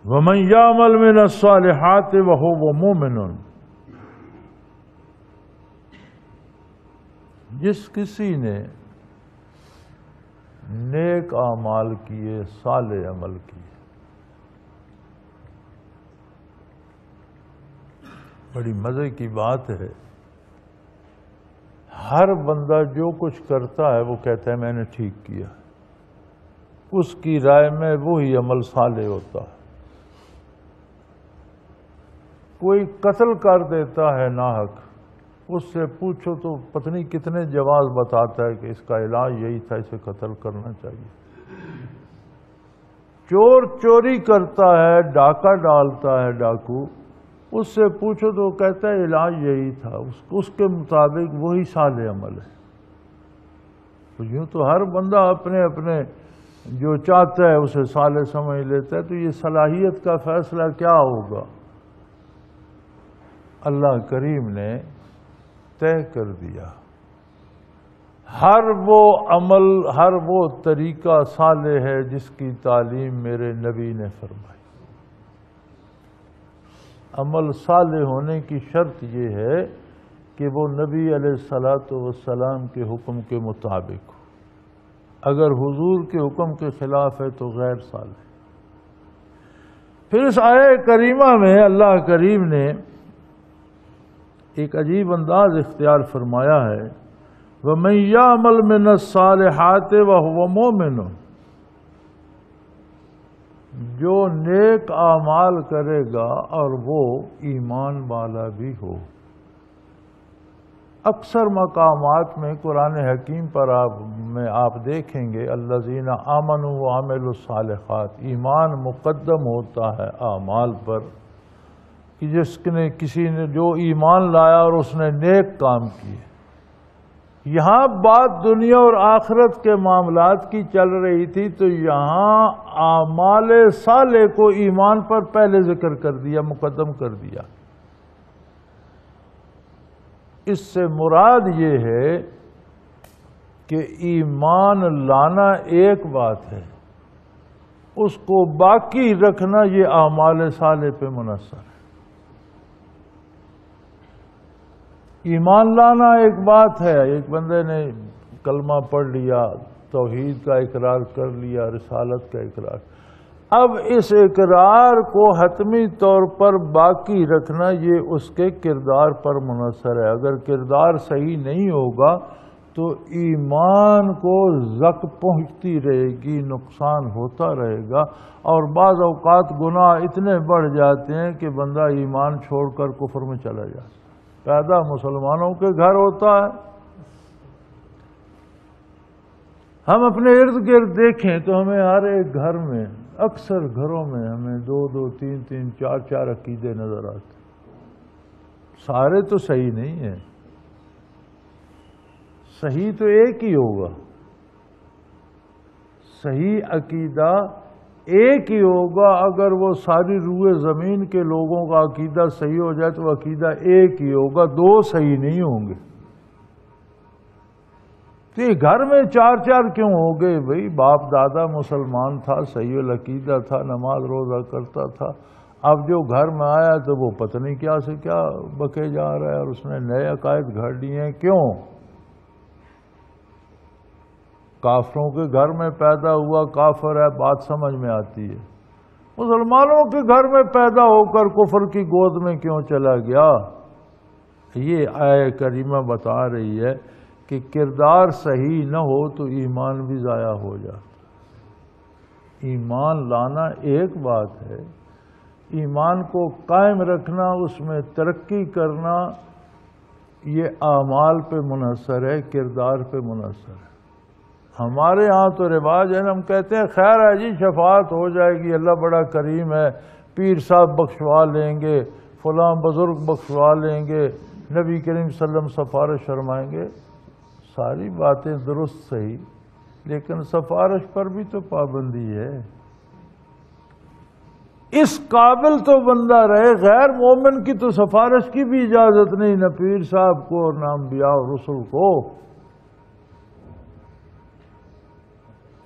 وَمَن يَعْمَلْ مِنَ الصَّالِحَاتِ وَهُوَ مُؤْمِنٌ، جس کسی نے نیک اعمال کیے، صالح عمل کیے، بڑی مزے کی بات ہے، ہر بندہ جو کچھ کرتا ہے وہ کہتا ہے میں نے ٹھیک کیا، اس کی رائے میں وہی عمل صالح ہوتا ہے۔ کوئی قتل کر دیتا ہے ناحق، اس سے پوچھو تو پتہ نہیں کتنے جواز بتاتا ہے کہ اس کا علاج یہی تھا، اسے قتل کرنا چاہیے۔ چور چوری کرتا ہے، ڈاکہ ڈالتا ہے ڈاکو، اس سے پوچھو تو کہتا ہے علاج یہی تھا، اس کے مطابق وہی صالح عمل ہے۔ تو یوں تو ہر بندہ اپنے اپنے جو چاہتا ہے اسے صالح سمجھ لیتا ہے، تو یہ صلاحیت کا فیصلہ کیا ہوگا؟ اللہ کریم نے طے کر دیا، ہر وہ عمل، ہر وہ طریقہ صالح ہے جس کی تعلیم میرے نبی نے فرمائی۔ عمل صالح ہونے کی شرط یہ ہے کہ وہ نبی علیہ الصلاۃ والسلام کے حکم کے مطابق ہو، اگر حضور کے حکم کے خلاف ہے تو غیر صالح۔ پھر اس آیہ کریمہ میں اللہ کریم نے ایک عجیب انداز اختیار فرمایا ہے، وَمَن يَعْمَلْ مِنَ الصَّالِحَاتِ وَهُوَ مُؤْمِنٌ، جو نیک اعمال کرے گا اور وہ ایمان والا بھی ہو۔ اکثر مقامات میں قرآن حکیم پر آپ دیکھیں گے الذین آمنوا وعملوا الصالحات، ایمان مقدم ہوتا ہے اعمال پر، کہ جس نے کسی نے جو ایمان لایا اور اس نے نیک کام کیے۔ یہاں بات دنیا اور آخرت کے معاملات کی چل رہی تھی، تو یہاں اعمال صالح کو ایمان پر پہلے ذکر کر دیا، مقدم کر دیا۔ اس سے مراد یہ ہے کہ ایمان لانا ایک بات ہے، اس کو باقی رکھنا یہ اعمال صالح پہ منحصر ہے۔ ایمان لانا ایک بات ہے، ایک بندے نے کلمہ پڑھ لیا، توحید کا اقرار کر لیا، رسالت کا اقرار، اب اس اقرار کو حتمی طور پر باقی رکھنا یہ اس کے کردار پر منحصر ہے۔ اگر کردار صحیح نہیں ہوگا تو ایمان کو زک پہنچتی رہے گی، نقصان ہوتا رہے گا، اور بعض اوقات گناہ اتنے بڑھ جاتے ہیں کہ بندہ ایمان چھوڑ کر کفر میں چلا جاتا ہے۔ پیدا مسلمانوں کے گھر ہوتا ہے، ہم اپنے ارد گرد دیکھیں تو ہمیں ہر ایک گھر میں، اکثر گھروں میں ہمیں دو دو تین تین چار چار عقیدے نظر آتے، سارے تو صحیح نہیں ہیں، صحیح تو ایک ہی ہوگا، صحیح عقیدہ ایک ہی ہوگا۔ اگر وہ ساری روئے زمین کے لوگوں کا عقیدہ صحیح ہو جائے تو عقیدہ ایک ہی ہوگا، دو صحیح نہیں ہوں گے۔ تو یہ گھر میں چار چار کیوں ہو گئے؟ بھئی باپ دادا مسلمان تھا، صحیح العقیدہ تھا، نماز روزہ کرتا تھا، اب جو گھر میں آیا تو وہ پتہ نہیں کیا سے کیا بکے جا رہا ہے، اور اس نے نئے عقائد گھڑ لیے ہیں۔ کیوں؟ کافروں کے گھر میں پیدا ہوا، کافر ہے، بات سمجھ میں آتی ہے۔ مسلمانوں کے گھر میں پیدا ہو کر کفر کی گود میں کیوں چلا گیا؟ یہ آیہ کریمہ بتا رہی ہے کہ کردار صحیح نہ ہو تو ایمان بھی ضائع ہو جاتا۔ ایمان لانا ایک بات ہے، ایمان کو قائم رکھنا، اس میں ترقی کرنا، یہ اعمال پہ منحصر ہے، کردار پہ منحصر ہے۔ ہمارے ہاں تو رواج ہے، ہم کہتے ہیں خیر ہے جی، شفاعت ہو جائے گی، اللہ بڑا کریم ہے، پیر صاحب بخشوا لیں گے، فلاں بزرگ بخشوا لیں گے، نبی کریم صلی اللہ علیہ وسلم سفارش فرمائیں گے۔ ساری باتیں درست صحیح، لیکن سفارش پر بھی تو پابندی ہے۔ اس قابل تو بندہ رہے، غیر مومن کی تو سفارش کی بھی اجازت نہیں، نہ پیر صاحب کو اور نہ انبیاء اور رسل کو۔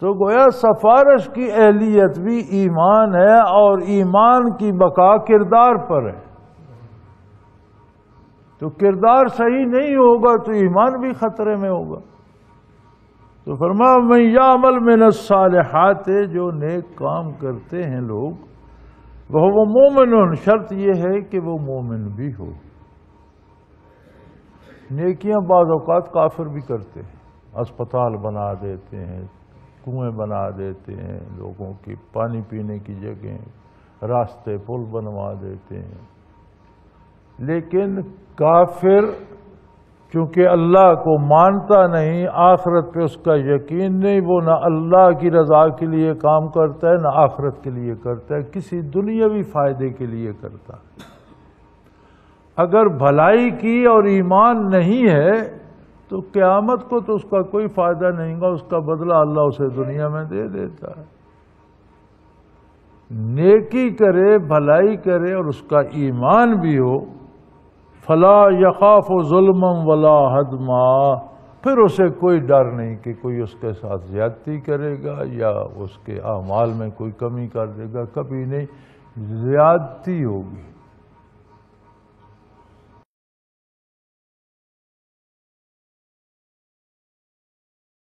تو گویا سفارش کی اہلیت بھی ایمان ہے، اور ایمان کی بقا کردار پر ہے۔ تو کردار صحیح نہیں ہوگا تو ایمان بھی خطرے میں ہوگا۔ تو فرمایا من یعمل من الصالحات، جو نیک کام کرتے ہیں لوگ، وہ مومن، شرط یہ ہے کہ وہ مومن بھی ہو۔ نیکیاں بعض اوقات کافر بھی کرتے ہیں، اسپتال بنا دیتے ہیں، کنویں بنا دیتے ہیں، لوگوں کی پانی پینے کی جگہیں، راستے پل بنوا دیتے ہیں۔ لیکن کافر چونکہ اللہ کو مانتا نہیں، آخرت پہ اس کا یقین نہیں، وہ نہ اللہ کی رضا کے لیے کام کرتا ہے نہ آخرت کے لیے کرتا ہے، کسی دنیاوی فائدے کے لیے کرتا ہے۔ اگر بھلائی کی اور ایمان نہیں ہے تو قیامت کو تو اس کا کوئی فائدہ نہیں گا، اس کا بدلہ اللہ اسے دنیا میں دے دیتا ہے۔ نیکی کرے، بھلائی کرے اور اس کا ایمان بھی ہو، فلا یخاف ظلما ولا ہدما، پھر اسے کوئی ڈر نہیں کہ کوئی اس کے ساتھ زیادتی کرے گا یا اس کے اعمال میں کوئی کمی کر دے گا، کبھی نہیں، زیادتی ہوگی۔